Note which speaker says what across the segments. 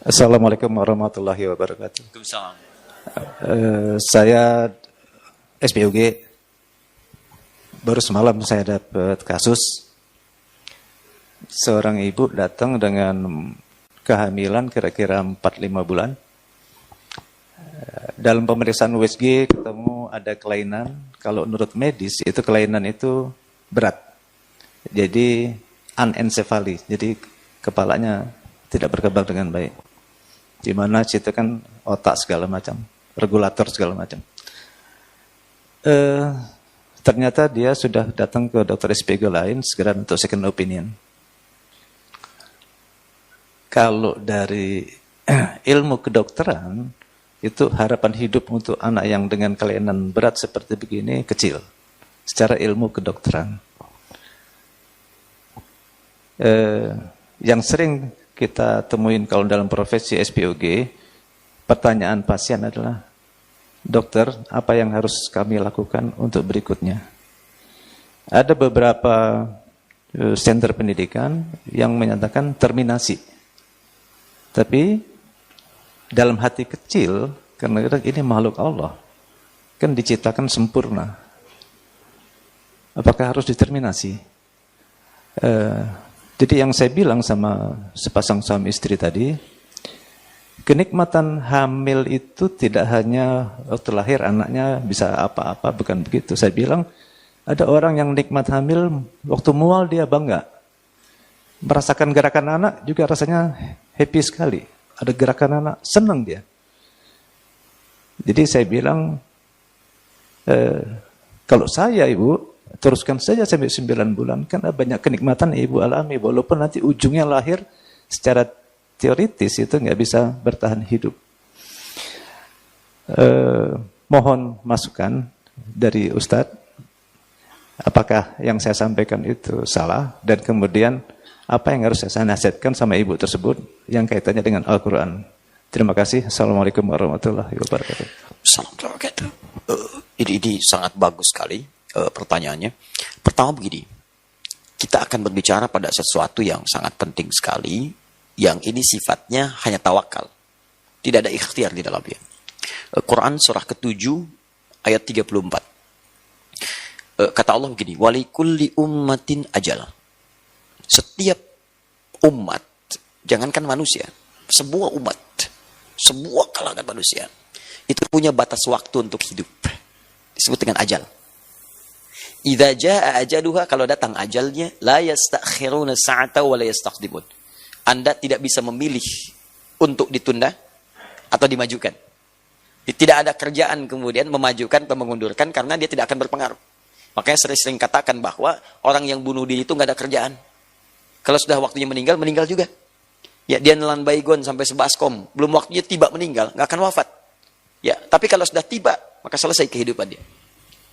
Speaker 1: Assalamualaikum warahmatullahi wabarakatuh.
Speaker 2: Waalaikumsalam.
Speaker 1: Saya SPOG. Baru semalam saya dapat kasus seorang ibu datang dengan kehamilan kira-kira 4-5 bulan. Dalam pemeriksaan USG ketemu ada kelainan. Kalau menurut medis itu kelainan itu berat. Jadi anencefali. Jadi kepalanya tidak berkembang dengan baik. Di mana situ kan otak segala macam, regulator segala macam. Ternyata dia sudah datang ke dokter SPG lain segera untuk second opinion. Kalau dari ilmu kedokteran, itu harapan hidup untuk anak yang dengan kelainan berat seperti begini kecil. Secara ilmu kedokteran. Yang sering kita temuin kalau dalam profesi SPOG, pertanyaan pasien adalah, dokter, apa yang harus kami lakukan untuk berikutnya? Ada beberapa center pendidikan yang menyatakan terminasi. Tapi dalam hati kecil, karena ini makhluk Allah, kan diciptakan sempurna. Apakah harus diterminasi? Jadi yang saya bilang sama sepasang suami istri tadi, kenikmatan hamil itu tidak hanya waktu lahir anaknya bisa apa-apa, bukan begitu. Saya bilang, ada orang yang nikmat hamil, waktu mual dia bangga. Merasakan gerakan anak juga rasanya happy sekali. Ada gerakan anak, senang dia. Jadi saya bilang, kalau saya ibu, teruskan saja sampai 9 bulan, karena banyak kenikmatan ibu alami, walaupun nanti ujungnya lahir secara teoritis itu nggak bisa bertahan hidup. Mohon masukan dari Ustadz, apakah yang saya sampaikan itu salah, dan kemudian apa yang harus saya nasihatkan sama ibu tersebut yang kaitannya dengan Al-Quran. Terima kasih. Assalamualaikum warahmatullahi wabarakatuh.
Speaker 2: Assalamualaikum. Ini sangat bagus sekali pertanyaannya. Pertama begini, kita akan berbicara pada sesuatu yang sangat penting sekali, yang ini sifatnya hanya tawakal. Tidak ada ikhtiar di dalamnya. Quran surah ke-7 ayat 34. Kata Allah begini, walikulli ummatin ajal. Setiap umat, jangankan manusia, sebuah umat, sebuah kalangan manusia, itu punya batas waktu untuk hidup. Disebut dengan ajal. Idza jaa ajaluha, kalau datang ajalnya, la yastakhiruna sa'ata wa la yastaqdimun. Anda tidak bisa memilih untuk ditunda atau dimajukan. Tidak ada kerjaan kemudian memajukan atau mengundurkan karena dia tidak akan berpengaruh. Makanya sering-sering katakan bahwa orang yang bunuh diri itu nggak ada kerjaan. Kalau sudah waktunya meninggal, meninggal juga. Ya, dia nelan baygon sampai sebaskom, belum waktunya tiba meninggal, nggak akan wafat. Ya, tapi kalau sudah tiba, maka selesai kehidupan dia.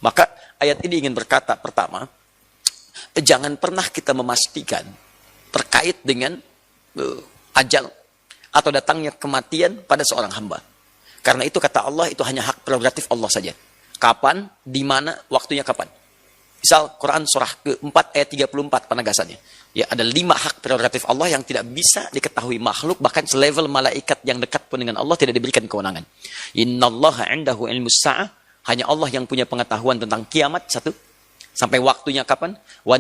Speaker 2: Maka ayat ini ingin berkata pertama, jangan pernah kita memastikan terkait dengan ajal atau datangnya kematian pada seorang hamba. Karena itu kata Allah, itu hanya hak prerogatif Allah saja. Kapan, di mana, waktunya kapan. Misal Quran surah ke-4 ayat 34 penegasannya. Ya, ada 5 hak prerogatif Allah yang tidak bisa diketahui makhluk, bahkan selevel malaikat yang dekat pun dengan Allah tidak diberikan kewenangan. Innallaha 'indahu ilmus sa'ah, hanya Allah yang punya pengetahuan tentang kiamat, satu. Sampai waktunya kapan? Wa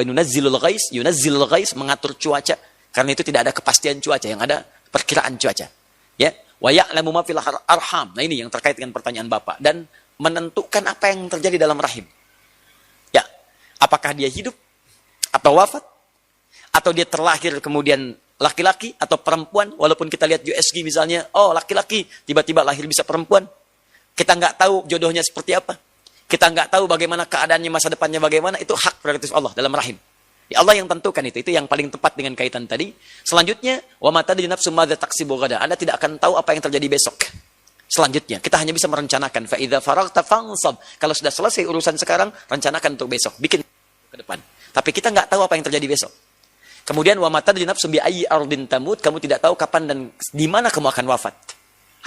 Speaker 2: yunazzilul ghais, mengatur cuaca. Karena itu tidak ada kepastian cuaca, yang ada perkiraan cuaca. Ya, wa ya'lamu ma fil arham. Nah, ini yang terkait dengan pertanyaan Bapak, dan menentukan apa yang terjadi dalam rahim. Ya, apakah dia hidup atau wafat, atau dia terlahir kemudian laki-laki atau perempuan. Walaupun kita lihat USG misalnya, oh laki-laki tiba-tiba lahir bisa perempuan, kita nggak tahu jodohnya seperti apa, kita nggak tahu bagaimana keadaannya masa depannya bagaimana. Itu hak prerogatif Allah dalam rahim. Ya, Allah yang tentukan itu yang paling tepat dengan kaitan tadi. Selanjutnya, wa ma tadri nafsum madza taksibu ghadan. Anda tidak akan tahu apa yang terjadi besok. Selanjutnya, kita hanya bisa merencanakan. Fa idza faraghta fansab. Kalau sudah selesai urusan sekarang, rencanakan untuk besok, bikin ke depan. Tapi kita nggak tahu apa yang terjadi besok. Kemudian wa ma tadri nafsum bi ayyi ardin tamut. Kamu tidak tahu kapan dan di mana kamu akan wafat.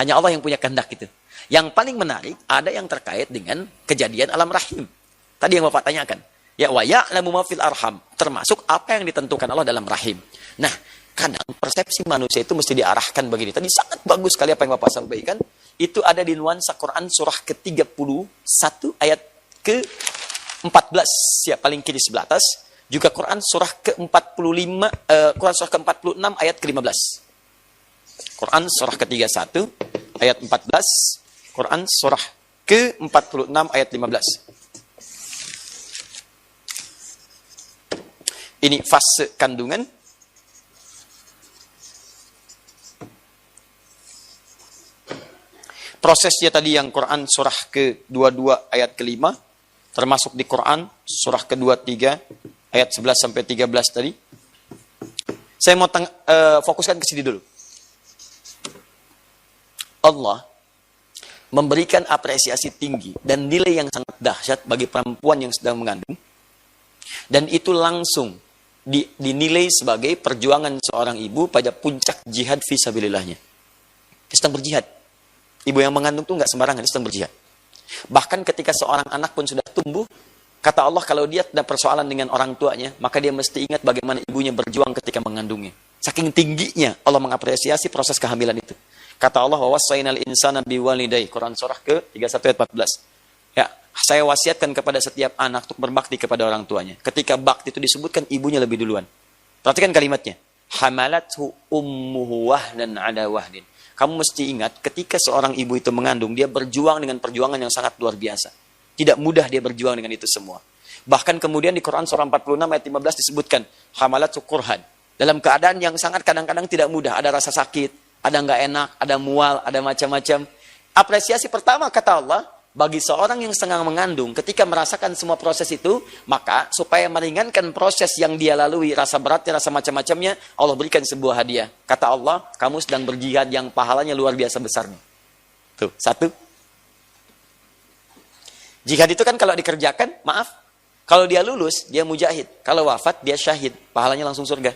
Speaker 2: Hanya Allah yang punya kehendak itu. Yang paling menarik ada yang terkait dengan kejadian alam rahim. Tadi yang Bapak tanyakan. Ya, wa ya'lamu ma fil arham, termasuk apa yang ditentukan Allah dalam rahim. Nah, kadang persepsi manusia itu mesti diarahkan begini. Tadi sangat bagus sekali apa yang Bapak sampaikan. Itu ada di nuansa Quran surah ke-31 ayat ke-14. Ya, paling kiri sebelah atas. Juga Quran surah ke-45, Quran surah ke-46 ayat ke-15. Quran surah ke-31 ayat 14. Quran surah ke-46 ayat 15. Ini fase kandungan. Prosesnya tadi yang Quran surah ke-22 ayat ke-5, termasuk di Quran surah ke-23 ayat 11 sampai 13 tadi. Saya mau fokuskan ke sini dulu. Allah memberikan apresiasi tinggi dan nilai yang sangat dahsyat bagi perempuan yang sedang mengandung. Dan itu langsung dinilai sebagai perjuangan seorang ibu pada puncak jihad fisabilillahnya. Dia sedang berjihad. Ibu yang mengandung itu nggak sembarangan, dia sedang berjihad. Bahkan ketika seorang anak pun sudah tumbuh, kata Allah kalau dia ada persoalan dengan orang tuanya, maka dia mesti ingat bagaimana ibunya berjuang ketika mengandungnya. Saking tingginya Allah mengapresiasi proses kehamilan itu. Kata Allah, wa wassaynal insana biwalidayhi, Quran surah ke-31 ayat 14. Ya, saya wasiatkan kepada setiap anak untuk berbakti kepada orang tuanya. Ketika bakti itu disebutkan, ibunya lebih duluan. Perhatikan kalimatnya. Hamalathu ummuhu wahnan ala wahdin. Kamu mesti ingat, ketika seorang ibu itu mengandung, dia berjuang dengan perjuangan yang sangat luar biasa. Tidak mudah dia berjuang dengan itu semua. Bahkan kemudian di Quran surah 46 ayat 15 disebutkan, hamalathu kurhan. Dalam keadaan yang sangat kadang-kadang tidak mudah. Ada rasa sakit, ada nggak enak, ada mual, ada macam-macam. Apresiasi pertama kata Allah, bagi seorang yang sedang mengandung, ketika merasakan semua proses itu, maka supaya meringankan proses yang dia lalui, rasa beratnya, rasa macam-macamnya, Allah berikan sebuah hadiah. Kata Allah, kamu sedang berjihad yang pahalanya luar biasa besarnya. Tuh, satu. Jihad itu kan kalau dikerjakan, maaf, kalau dia lulus, dia mujahid. Kalau wafat, dia syahid. Pahalanya langsung surga.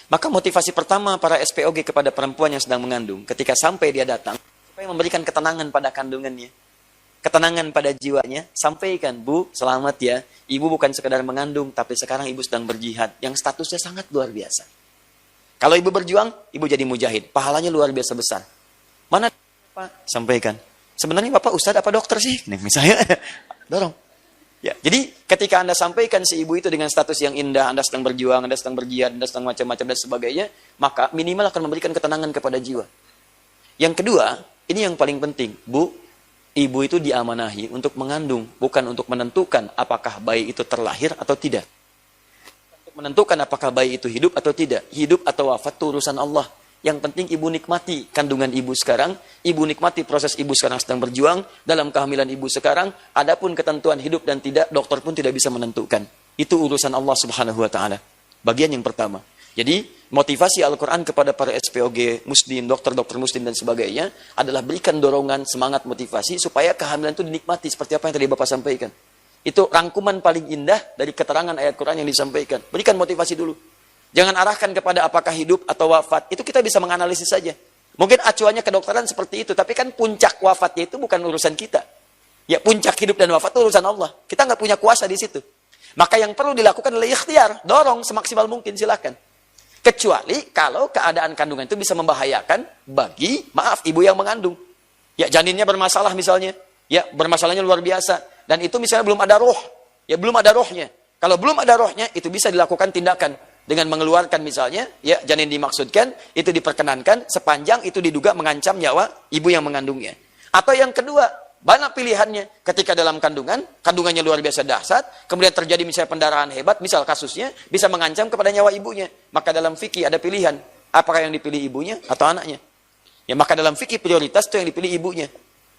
Speaker 2: Maka motivasi pertama para SPOG kepada perempuan yang sedang mengandung, ketika sampai dia datang, supaya memberikan ketenangan pada kandungannya, ketenangan pada jiwanya, sampaikan, Bu, selamat ya, ibu bukan sekedar mengandung, tapi sekarang ibu sedang berjihad, yang statusnya sangat luar biasa. Kalau ibu berjuang, ibu jadi mujahid, pahalanya luar biasa besar. Mana Pak? Sampaikan. Sebenarnya Bapak Ustadz apa dokter sih? Nih, misalnya, dorong. Ya, jadi ketika Anda sampaikan si ibu itu dengan status yang indah, Anda sedang berjuang, Anda sedang berjihad, Anda sedang macam-macam dan sebagainya, maka minimal akan memberikan ketenangan kepada jiwa. Yang kedua, ini yang paling penting, Bu, ibu itu diamanahi untuk mengandung, bukan untuk menentukan apakah bayi itu terlahir atau tidak. Untuk menentukan apakah bayi itu hidup atau tidak. Hidup atau wafat itu urusan Allah. Yang penting ibu nikmati kandungan ibu sekarang, ibu nikmati proses ibu sekarang sedang berjuang, dalam kehamilan ibu sekarang, adapun ketentuan hidup dan tidak, dokter pun tidak bisa menentukan. Itu urusan Allah Subhanahu wa Ta'ala. Bagian yang pertama. Jadi, motivasi Al-Quran kepada para SPOG, muslim, dokter-dokter muslim dan sebagainya, adalah berikan dorongan, semangat, motivasi, supaya kehamilan itu dinikmati, seperti apa yang tadi Bapak sampaikan. Itu rangkuman paling indah dari keterangan ayat Quran yang disampaikan. Berikan motivasi dulu. Jangan arahkan kepada apakah hidup atau wafat. Itu kita bisa menganalisis saja. Mungkin acuannya kedokteran seperti itu. Tapi kan puncak wafatnya itu bukan urusan kita. Ya, puncak hidup dan wafat itu urusan Allah. Kita nggak punya kuasa di situ. Maka yang perlu dilakukan adalah ikhtiar. Dorong semaksimal mungkin, silakan. Kecuali kalau keadaan kandungan itu bisa membahayakan bagi, maaf, ibu yang mengandung. Ya, janinnya bermasalah misalnya. Ya, bermasalahnya luar biasa. Dan itu misalnya belum ada roh. Ya, belum ada rohnya. Kalau belum ada rohnya, itu bisa dilakukan tindakan. Dengan mengeluarkan misalnya, ya janin dimaksudkan, itu diperkenankan sepanjang itu diduga mengancam nyawa ibu yang mengandungnya. Atau yang kedua, banyak pilihannya. Ketika dalam kandungannya luar biasa dahsyat, kemudian terjadi misalnya pendarahan hebat, misal kasusnya, bisa mengancam kepada nyawa ibunya. Maka dalam fikih ada pilihan, apakah yang dipilih ibunya atau anaknya. Ya, maka dalam fikih prioritas itu yang dipilih ibunya.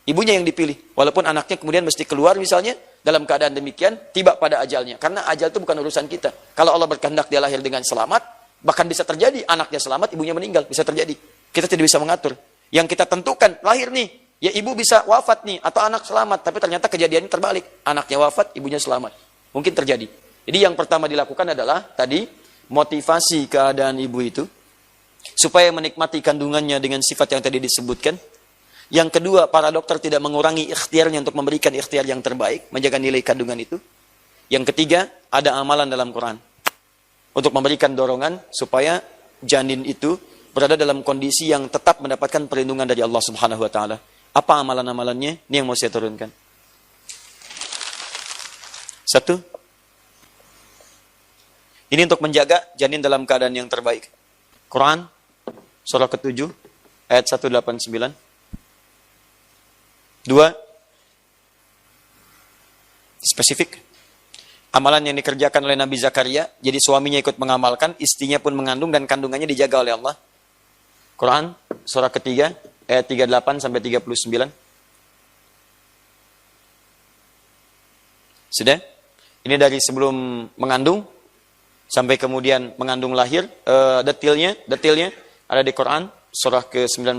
Speaker 2: Ibunya yang dipilih. Walaupun anaknya kemudian mesti keluar misalnya, dalam keadaan demikian, tiba pada ajalnya. Karena ajal itu bukan urusan kita. Kalau Allah berkehendak dia lahir dengan selamat, bahkan bisa terjadi anaknya selamat, ibunya meninggal. Bisa terjadi. Kita tidak bisa mengatur. Yang kita tentukan, lahir nih, ya ibu bisa wafat nih, atau anak selamat. Tapi ternyata kejadiannya terbalik. Anaknya wafat, ibunya selamat. Mungkin terjadi. Jadi yang pertama dilakukan adalah, tadi, motivasi keadaan ibu itu, supaya menikmati kandungannya dengan sifat yang tadi disebutkan. Yang kedua, para dokter tidak mengurangi ikhtiarnya untuk memberikan ikhtiar yang terbaik, menjaga nilai kandungan itu. Yang ketiga, ada amalan dalam Quran. Untuk memberikan dorongan supaya janin itu berada dalam kondisi yang tetap mendapatkan perlindungan dari Allah Subhanahu wa taala. Apa amalan-amalannya? Ini yang mau saya turunkan. Satu. Ini untuk menjaga janin dalam keadaan yang terbaik. Quran surah ke-7 ayat 189. Dua. Spesifik. Amalan yang dikerjakan oleh Nabi Zakaria, jadi suaminya ikut mengamalkan, istrinya pun mengandung dan kandungannya dijaga oleh Allah. Quran surah ketiga ayat 38 sampai 39. Sudah? Ini dari sebelum mengandung sampai kemudian mengandung lahir, detailnya ada di Quran surah ke-19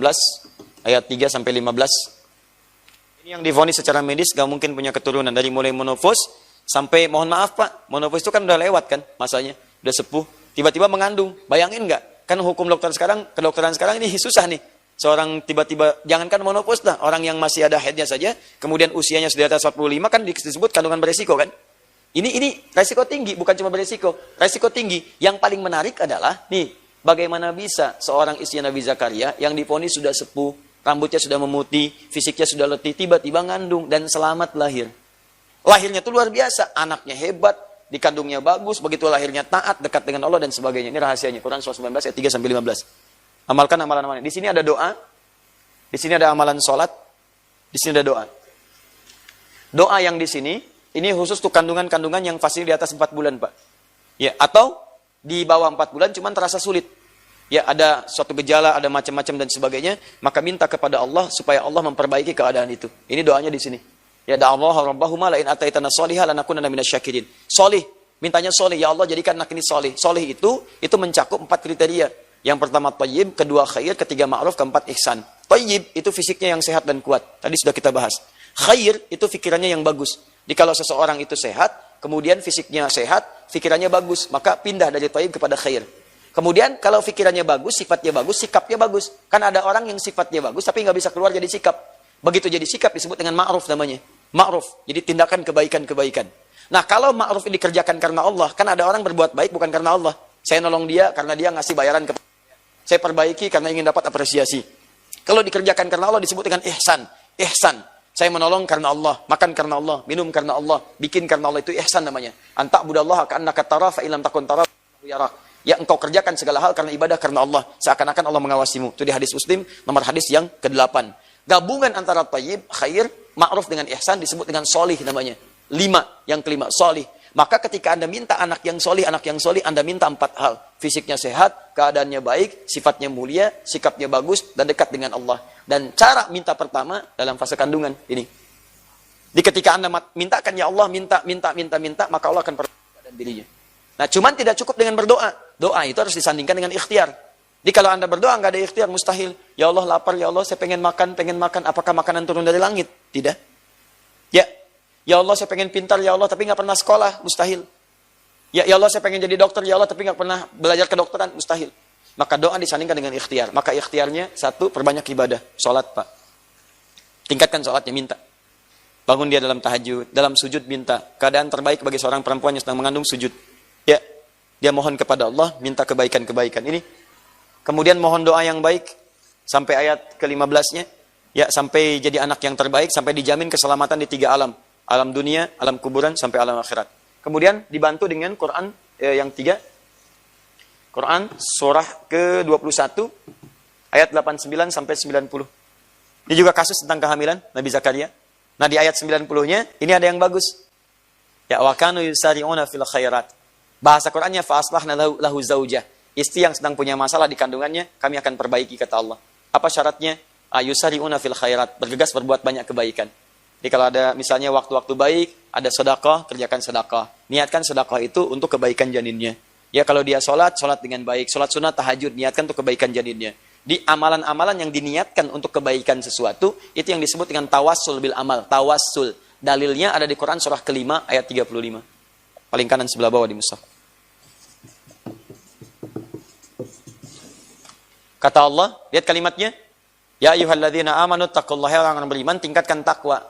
Speaker 2: ayat 3 sampai 15. Ini yang divonis secara medis gak mungkin punya keturunan, dari mulai menopause sampai, mohon maaf Pak, menopause itu kan udah lewat kan masanya, udah sepuh, tiba-tiba mengandung. Bayangin nggak? Kan hukum dokter sekarang, kedokteran sekarang ini susah nih. Seorang tiba-tiba, jangankan menopause dah, orang yang masih ada haidnya saja, kemudian usianya sudah di atas 45 kan disebut kandungan beresiko kan? Ini resiko tinggi, bukan cuma beresiko, resiko tinggi. Yang paling menarik adalah, nih, bagaimana bisa seorang istri Nabi Zakaria yang divonis sudah sepuh, rambutnya sudah memutih, fisiknya sudah letih, tiba-tiba ngandung dan selamat lahir. Lahirnya itu luar biasa, anaknya hebat, dikandungnya bagus, begitu lahirnya taat, dekat dengan Allah dan sebagainya. Ini rahasianya, Quran surah 19 ayat 3 sampai 15. Amalkan amalan-amalan. Di sini ada doa, di sini ada amalan sholat, di sini ada doa. Doa yang di sini, ini khusus untuk kandungan-kandungan yang fasih di atas 4 bulan, Pak. Ya, atau di bawah 4 bulan cuman terasa sulit. Ya, ada suatu gejala, ada macam-macam dan sebagainya, maka minta kepada Allah supaya Allah memperbaiki keadaan itu. Ini doanya di sini. Ya da'allahu rabbahuma la in ataitana sholihan lanakunanna minasyakirin. Solih, mintanya solih, ya Allah jadikan anak ini solih. Solih itu mencakup 4 kriteria. Yang pertama thayyib, kedua khair, ketiga ma'ruf, keempat ihsan. Thayyib itu fisiknya yang sehat dan kuat. Tadi sudah kita bahas. Khair itu fikirannya yang bagus. Jadi kalau seseorang itu sehat, kemudian fisiknya sehat, fikirannya bagus, maka pindah dari thayyib kepada khair. Kemudian kalau fikirannya bagus, sifatnya bagus, sikapnya bagus. Kan ada orang yang sifatnya bagus tapi nggak bisa keluar jadi sikap. Begitu jadi sikap disebut dengan ma'ruf namanya. Ma'ruf, jadi tindakan kebaikan-kebaikan. Nah, kalau ma'ruf ini dikerjakan karena Allah, kan ada orang berbuat baik bukan karena Allah. Saya nolong dia karena dia ngasih bayaran kepada saya. Saya perbaiki karena ingin dapat apresiasi. Kalau dikerjakan karena Allah disebut dengan ihsan. Ihsan. Saya menolong karena Allah, makan karena Allah, minum karena Allah, bikin karena Allah, itu ihsan namanya. Anta budallaha ka'annaka tara fa illam takun tara yarak. Ya, engkau kerjakan segala hal karena ibadah karena Allah, seakan-akan Allah mengawasimu. Itu di hadis Muslim nomor hadis yang ke-8. Gabungan antara thayyib, khair, ma'ruf dengan ihsan disebut dengan solih namanya. 5, yang kelima, solih. Maka ketika Anda minta anak yang solih, Anda minta 4 hal. Fisiknya sehat, keadaannya baik, sifatnya mulia, sikapnya bagus, dan dekat dengan Allah. Dan cara minta pertama dalam fase kandungan ini. Di ketika Anda mintakan, ya Allah, minta, maka Allah akan perbaiki keadaan dirinya. Nah, cuman tidak cukup dengan berdoa. Doa itu harus disandingkan dengan ikhtiar. Jadi kalau Anda berdoa nggak ada ikhtiar, mustahil. Ya Allah lapar, ya Allah saya pengen makan. Apakah makanan turun dari langit? Tidak. Ya Allah saya pengen pintar, ya Allah tapi nggak pernah sekolah, mustahil. Ya Allah saya pengen jadi dokter, ya Allah tapi nggak pernah belajar kedokteran, mustahil. Maka doa disandingkan dengan ikhtiar. Maka ikhtiarnya, 1, perbanyak ibadah, sholat Pak. Tingkatkan sholatnya, minta. Bangun dia dalam tahajud, dalam sujud minta. Keadaan terbaik bagi seorang perempuan yang sedang mengandung sujud. Ya, dia mohon kepada Allah, minta kebaikan-kebaikan ini. Kemudian mohon doa yang baik sampai ayat ke-15-nya. Ya, sampai jadi anak yang terbaik, sampai dijamin keselamatan di 3 alam. Alam dunia, alam kuburan, sampai alam akhirat. Kemudian dibantu dengan Quran yang 3. Quran surah ke-21 ayat 89 sampai 90. Ini juga kasus tentang kehamilan Nabi Zakaria. Nah, di ayat 90-nya ini ada yang bagus. Ya, wa kanu yusari'una fil khairat. Bahasa Qurannya fa aslahna lahu zaujah. Istri yang sedang punya masalah di kandungannya, kami akan perbaiki, kata Allah. Apa syaratnya? Yusari'una fil khairat, bergegas berbuat banyak kebaikan. Jadi kalau ada misalnya waktu-waktu baik, ada sedekah, kerjakan sedekah. Niatkan sedekah itu untuk kebaikan janinnya. Ya, kalau dia sholat dengan baik, sholat sunat, tahajud, niatkan untuk kebaikan janinnya. Di amalan-amalan yang diniatkan untuk kebaikan sesuatu, itu yang disebut dengan tawassul bil amal, tawassul. Dalilnya ada di Quran surah ke-5 ayat 35. Paling kanan sebelah bawah di mushaf. Kata Allah, lihat kalimatnya. Ya ayyuhalladzina amanu taqullaha, orang beriman, tingkatkan takwa.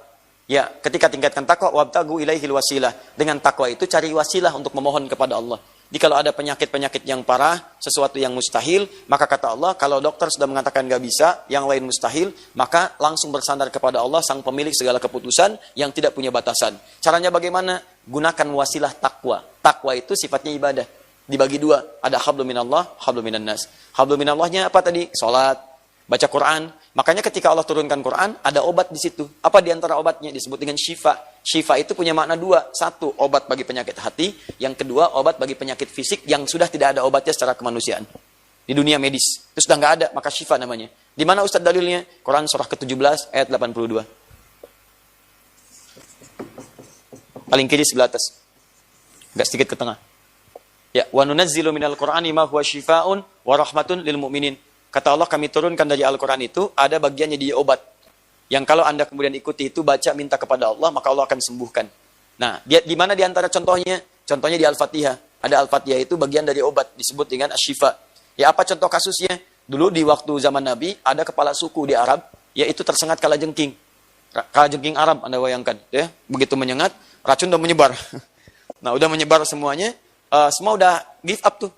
Speaker 2: Ya, ketika tingkatkan takwa, wabtagu ilaihil wasilah. Dengan takwa itu cari wasilah untuk memohon kepada Allah. Jadi kalau ada penyakit-penyakit yang parah, sesuatu yang mustahil, maka kata Allah, kalau dokter sudah mengatakan nggak bisa, yang lain mustahil, maka langsung bersandar kepada Allah, sang pemilik segala keputusan yang tidak punya batasan. Caranya bagaimana? Gunakan wasilah takwa. Takwa itu sifatnya ibadah. Dibagi dua, ada hablum minallah, hablum minan nas. Hablum minallahnya apa tadi? Salat, baca Quran. Makanya ketika Allah turunkan Quran, ada obat di situ. Apa di antara obatnya? Disebut dengan syifa. Syifa itu punya makna dua. Satu, obat bagi penyakit hati. Yang kedua, obat bagi penyakit fisik yang sudah tidak ada obatnya secara kemanusiaan. Di dunia medis. Itu sudah nggak ada, maka syifa namanya. Di mana Ustaz dalilnya? Quran surah ke-17 ayat 82. Paling kiri sebelah atas. Agak sedikit ke tengah. Ya, wa nunazzilu minal Qur'ani ma huwa syifaa'un wa rahmatun lil mu'minin. Kata Allah, kami turunkan dari Al-Quran itu, ada bagiannya dia obat. Yang kalau Anda kemudian ikuti itu, baca, minta kepada Allah, maka Allah akan sembuhkan. Nah, di mana di antara contohnya? Contohnya di Al-Fatihah. Ada Al-Fatihah itu bagian dari obat, disebut dengan asyifa. Ya, apa contoh kasusnya? Dulu di waktu zaman Nabi, ada kepala suku di Arab, yaitu tersengat kalajengking. Kalajengking Arab, Anda bayangkan. Ya, begitu menyengat, racun udah menyebar. Nah, udah menyebar semuanya, semua udah give up tuh.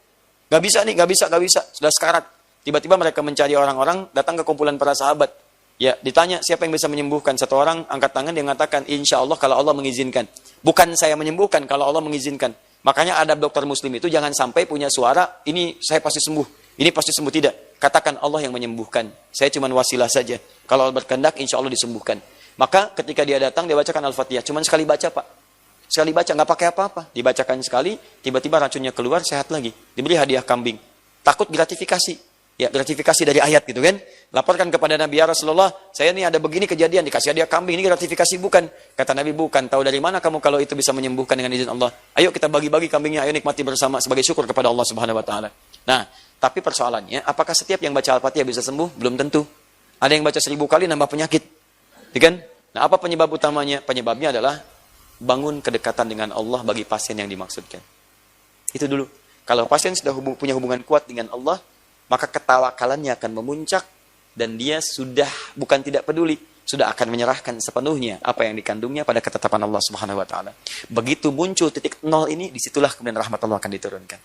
Speaker 2: Gak bisa nih, gak bisa. Sudah sekarat. Tiba-tiba mereka mencari orang-orang, datang ke kumpulan para sahabat. Ya, ditanya siapa yang bisa menyembuhkan. Satu orang angkat tangan, dia mengatakan, insya Allah kalau Allah mengizinkan. Bukan saya menyembuhkan, kalau Allah mengizinkan. Makanya adab dokter muslim itu jangan sampai punya suara, ini saya pasti sembuh, ini pasti sembuh. Tidak. Katakan Allah yang menyembuhkan. Saya cuma wasilah saja. Kalau Allah berkehendak, insya Allah disembuhkan. Maka ketika dia datang, dia bacakan Al-Fatihah. Cuma sekali baca, Pak. Sekali baca, nggak pakai apa-apa. Dibacakan sekali, tiba-tiba racunnya keluar, sehat lagi. Diberi hadiah kambing. Takut gratifikasi. Ya, gratifikasi dari ayat gitu kan. Laporkan kepada Nabi, ya Rasulullah, saya ini ada begini kejadian, dikasih hadiah kambing, ini gratifikasi bukan? Kata Nabi, bukan. Tahu dari mana kamu kalau itu bisa menyembuhkan dengan izin Allah? Ayo kita bagi-bagi kambingnya, ayo nikmati bersama sebagai syukur kepada Allah Subhanahu wa taala. Nah, tapi persoalannya, apakah setiap yang baca Al-Fatihah bisa sembuh? Belum tentu. Ada yang baca 1000 kali nambah penyakit. Ya kan? Nah, apa penyebab utamanya? Penyebabnya adalah bangun kedekatan dengan Allah bagi pasien yang dimaksudkan. Itu dulu. Kalau pasien sudah punya hubungan kuat dengan Allah, maka ketawakalannya akan memuncak dan dia sudah bukan tidak peduli, sudah akan menyerahkan sepenuhnya apa yang dikandungnya pada ketetapan Allah Subhanahu wa taala. Begitu muncul titik nol ini, disitulah kemudian rahmat Allah akan diturunkan.